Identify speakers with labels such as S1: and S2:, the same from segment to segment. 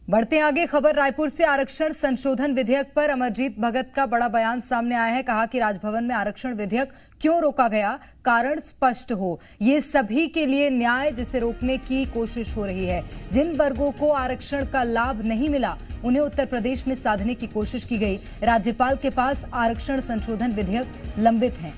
S1: बढ़ते आगे खबर रायपुर से। आरक्षण संशोधन विधेयक पर अमरजीत भगत का बड़ा बयान सामने आया है। कहा कि राजभवन में आरक्षण विधेयक क्यों रोका गया, कारण स्पष्ट हो। ये सभी के लिए न्याय जिसे रोकने की कोशिश हो रही है। जिन वर्गों को आरक्षण का लाभ नहीं मिला उन्हें उत्तर प्रदेश में साधने की कोशिश की गई। राज्यपाल के पास आरक्षण संशोधन विधेयक लंबित है।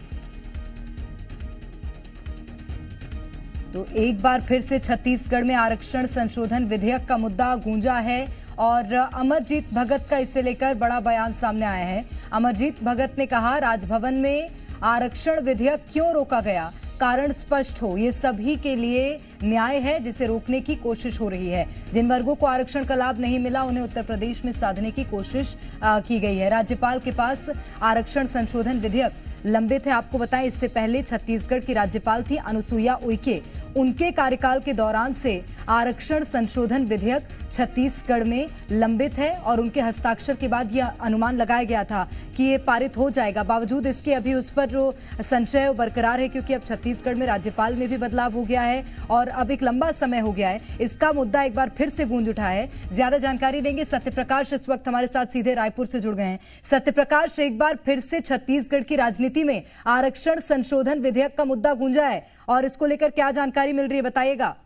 S1: तो एक बार फिर से छत्तीसगढ़ में आरक्षण संशोधन विधेयक का मुद्दा गूंजा है और अमरजीत भगत का इसे लेकर बड़ा बयान सामने आया है। अमरजीत भगत ने कहा, राजभवन में आरक्षण विधेयक क्यों रोका गया, कारण स्पष्ट हो। ये सभी के लिए न्याय है जिसे रोकने की कोशिश हो रही है। जिन वर्गों को आरक्षण का लाभ नहीं मिला उन्हें उत्तर प्रदेश में साधने की कोशिश की गई है। राज्यपाल के पास आरक्षण संशोधन विधेयक लंबित है। आपको बताएं, इससे पहले छत्तीसगढ़ की राज्यपाल थी अनुसुईया उइके। उनके कार्यकाल के दौरान से आरक्षण संशोधन विधेयक छत्तीसगढ़ में लंबित है और उनके हस्ताक्षर के बाद यह अनुमान लगाया गया था कि ये पारित हो जाएगा। बावजूद इसके अभी उस पर जो संशय बरकरार है, क्योंकि अब छत्तीसगढ़ में राज्यपाल में भी बदलाव हो गया है और अब एक लंबा समय हो गया है। इसका मुद्दा एक बार फिर से गूंज उठा है। ज्यादा जानकारी देंगे सत्यप्रकाश इस वक्त हमारे साथ सीधे रायपुर से जुड़ गए हैं। सत्यप्रकाश, एक बार फिर से छत्तीसगढ़ की राजनीति में आरक्षण संशोधन विधेयक का मुद्दा गूंजा है और इसको लेकर क्या जानकारी मिल रही है, बताइएगा।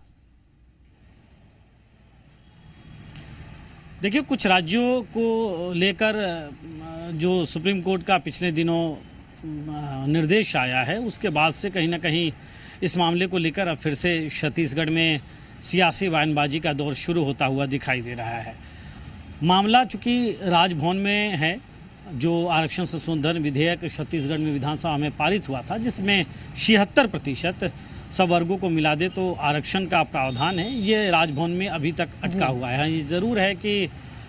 S2: देखिए, कुछ राज्यों को लेकर जो सुप्रीम कोर्ट का पिछले दिनों निर्देश आया है, उसके बाद से कहीं ना कहीं इस मामले को लेकर अब फिर से छत्तीसगढ़ में सियासी बयानबाजी का दौर शुरू होता हुआ दिखाई दे रहा है। मामला चूंकि राजभवन में है, जो आरक्षण संशोधन विधेयक छत्तीसगढ़ में विधानसभा में पारित हुआ था, जिसमें 76% सब वर्गों को मिला दे तो आरक्षण का प्रावधान है, ये राजभवन में अभी तक अटका हुआ है। ये ज़रूर है कि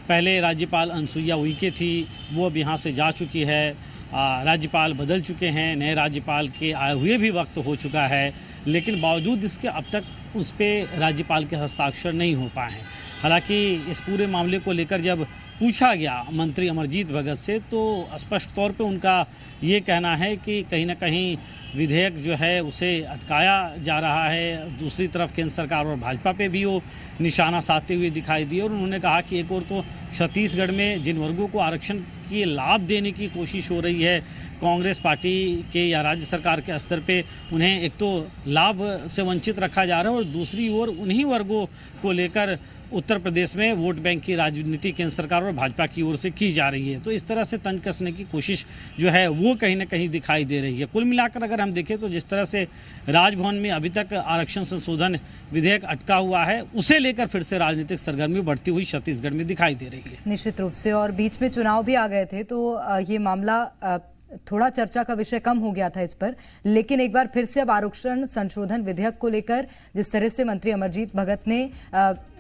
S2: पहले राज्यपाल अनुसुईया उइके थी, वो अब यहाँ से जा चुकी है। राज्यपाल बदल चुके हैं, नए राज्यपाल के आए हुए भी वक्त हो चुका है, लेकिन बावजूद इसके अब तक उस पर राज्यपाल के हस्ताक्षर नहीं हो पाए हैं। हालांकि इस पूरे मामले को लेकर जब पूछा गया मंत्री अमरजीत भगत से, तो स्पष्ट तौर पे उनका ये कहना है कि कहीं ना कहीं विधेयक जो है उसे अटकाया जा रहा है। दूसरी तरफ केंद्र सरकार और भाजपा पे भी वो निशाना साधते हुए दिखाई दिए और उन्होंने कहा कि एक और तो छत्तीसगढ़ में जिन वर्गों को आरक्षण के लाभ देने की कोशिश हो रही है कांग्रेस पार्टी के या राज्य सरकार के स्तर पे, उन्हें एक तो लाभ से वंचित रखा जा रहा है और दूसरी ओर उन्हीं वर्गों को लेकर उत्तर प्रदेश में वोट बैंक की राजनीति केंद्र सरकार और भाजपा की ओर से की जा रही है। तो इस तरह से तंज कसने की कोशिश जो है वो कहीं ना कहीं दिखाई दे रही है। कुल मिलाकर अगर हम देखें तो जिस तरह से राजभवन में अभी तक आरक्षण संशोधन विधेयक अटका हुआ है, उसे लेकर फिर से राजनीतिक सरगर्मी बढ़ती हुई छत्तीसगढ़ में दिखाई दे रही है।
S1: निश्चित रूप से, और बीच में चुनाव भी आ गए थे तो ये मामला थोड़ा चर्चा का विषय कम हो गया था इस पर। लेकिन एक बार फिर से अब आरक्षण संशोधन विधेयक को लेकर जिस तरह से मंत्री अमरजीत भगत ने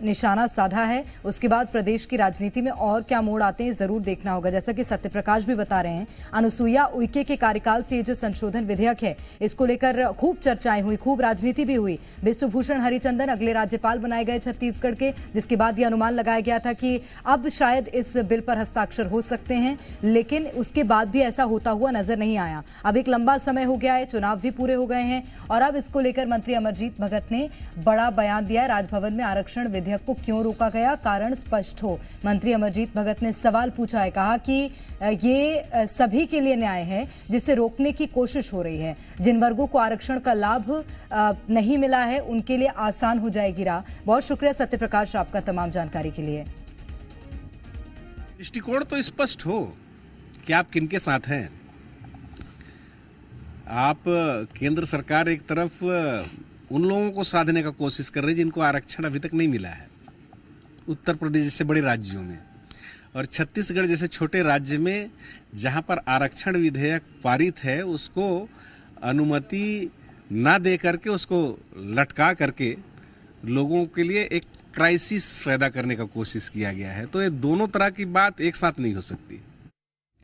S1: निशाना साधा है, उसके बाद प्रदेश की राजनीति में और क्या मोड़ आते हैं जरूर देखना होगा। जैसा कि सत्यप्रकाश भी बता रहे हैं, अनुसुईया उइके के कार्यकाल से ये जो संशोधन विधेयक है इसको लेकर खूब चर्चाएं हुई, खूब राजनीति भी हुई। विश्वभूषण हरिचंदन अगले राज्यपाल बनाए गए छत्तीसगढ़ के, जिसके बाद ये अनुमान लगाया गया था कि अब शायद इस बिल पर हस्ताक्षर हो सकते हैं, लेकिन उसके बाद भी ऐसा होता हुआ नजर नहीं आया। अब एक लंबा समय हो गया है, चुनाव भी पूरे हो गए हैं और अब इसको लेकर मंत्री अमरजीत भगत ने बड़ा बयान दिया है। राजभवन में आरक्षण विधेयक को क्यों रोका गया, कारण स्पष्ट हो। मंत्री अमरजीत भगत ने सवाल पूछा है, कहा कि ये सभी के लिए न्याय है जिसे रोकने की कोशिश हो रही है। जिन वर्गों को आरक्षण का लाभ नहीं मिला है उनके लिए आसान हो जाएगी राह। बहुत शुक्रिया सत्यप्रकाश आपका तमाम जानकारी के लिए।
S3: दृष्टिकोण तो स्पष्ट हो कि आप किनके साथ हैं। आप केंद्र सरकार एक तरफ उन लोगों को साधने का कोशिश कर रही है जिनको आरक्षण अभी तक नहीं मिला है, उत्तर प्रदेश जैसे बड़े राज्यों में, और छत्तीसगढ़ जैसे छोटे राज्य में जहां पर आरक्षण विधेयक पारित है उसको अनुमति ना दे करके, उसको लटका करके लोगों के लिए एक क्राइसिस पैदा करने का कोशिश किया गया है। तो ये दोनों तरह की बात एक साथ नहीं हो सकती।